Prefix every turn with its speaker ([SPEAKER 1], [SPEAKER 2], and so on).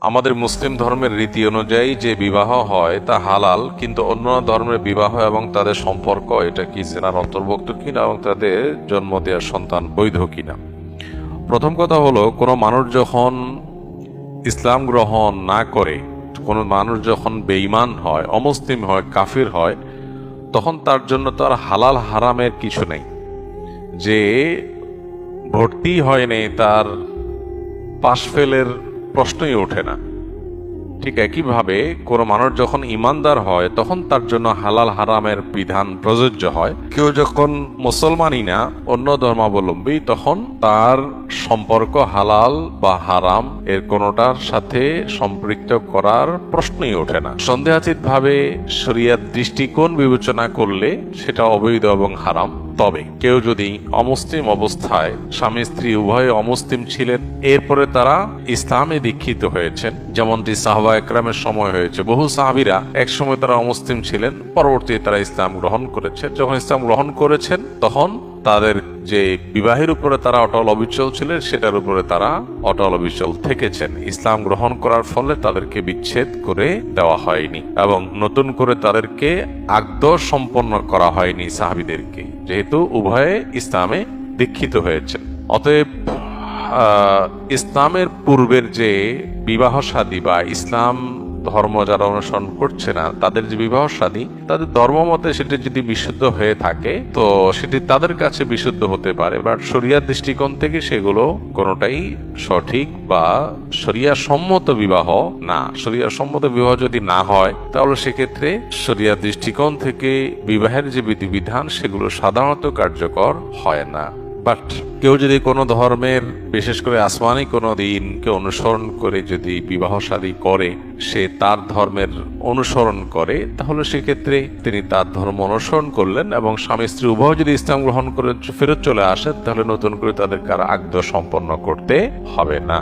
[SPEAKER 1] আমাদের মুসলিম ধর্মের রীতি অনুযায়ী যে বিবাহ হয় তা হালাল, কিন্তু অন্য ধর্মের বিবাহ এবং তাদের সম্পর্ক এটা কি জিনার অন্তর্ভুক্ত কিনা এবং তাদের জন্ম দেওয়ার সন্তান বৈধ কিনা। প্রথম কথা হলো, কোনো মানুষ যখন ইসলাম গ্রহণ না করে, কোনো মানুষ যখন বেঈমান হয়, অমুসলিম হয়, কাফির হয়, তখন তার জন্য তো আর হালাল হারামের কিছু নেই। যে ভর্তি হয়নি তার পাশ ফেলের প্রশ্নই ওঠে না। ঠিক একইভাবে কোনো মানুষ যখন ইমানদার হয় তখন তার জন্য হালাল হারামের বিধান প্রযোজ্য হয়। কেউ যখন মুসলমানই না, অন্য ধর্মাবলম্বী, তখন তার সম্পর্ক হালাল বা হারাম এর কোনোটার সাথে সম্পৃক্ত করার প্রশ্নই ওঠে না। সন্দেহাতীত ভাবে শরিয়াত দৃষ্টিকোণ বিবেচনা করলে সেটা অবৈধ এবং হারাম। তবে কেউ যদি অমুসলিম অবস্থায়, স্বামী স্ত্রী উভয়ে অমুসলিম ছিলেন, এরপরে তারা ইসলামে দীক্ষিত হয়েছেন, যেমনটি সাহাবা একরামের সময় হয়েছে। বহু সাহাবীরা একসময় তারা অমুসলিম ছিলেন, পরবর্তীতে তারা ইসলাম গ্রহণ করেছেন। যখন ইসলাম গ্রহণ করেছেন তখন তাদের যে বিবাহের উপরে তারা অটল অবিচল ছিলেন সেটার উপরে তারা অটল অবিচল থেকেছেন। ইসলাম গ্রহণ করার ফলে তাদেরকে বিচ্ছেদ করে দেওয়া হয়নি এবং নতুন করে তাদেরকে আকদ সম্পন্ন করা হয়নি সাহাবীদেরকে, যেহেতু উভয়ে ইসলামে দীক্ষিত হয়েছেন। অতএব ইসলামের পূর্বের যে বিবাহ শাদী বা ইসলাম ধর্ম যারা অনুসরণ করছে না তাদের যে বিবাহ শাদী, তাদের ধর্ম মতে সেটি যদি বিশুদ্ধ হয়ে থাকে তো সেটি তাদের কাছে বিশুদ্ধ হতে পারে, বাট শরিয়ার দৃষ্টিকোণ থেকে সেগুলো কোনোটাই সঠিক বা শরিয়া সম্মত বিবাহ না। শরিয়া সম্মত বিবাহ যদি না হয় তাহলে সেক্ষেত্রে শরিয়ার দৃষ্টিকোণ থেকে বিবাহের যে বিধিবিধান সেগুলো সাধারণত কার্যকর হয় না। বাট কেউ যদি কোনো ধর্মের, বিশেষ করে আসমানি কোনো দিনকে অনুসরণ করে যদি বিবাহ শাদী করে, সে তার ধর্মের অনুসরণ করে, তাহলে সেক্ষেত্রে তিনি তার ধর্ম অনুসরণ করলেন এবং স্বামী স্ত্রী উভয় যদি ইসলাম গ্রহণ করে ফেরত চলে আসে তাহলে নতুন করে তাদেরকে আর আকদ সম্পন্ন করতে হবে না।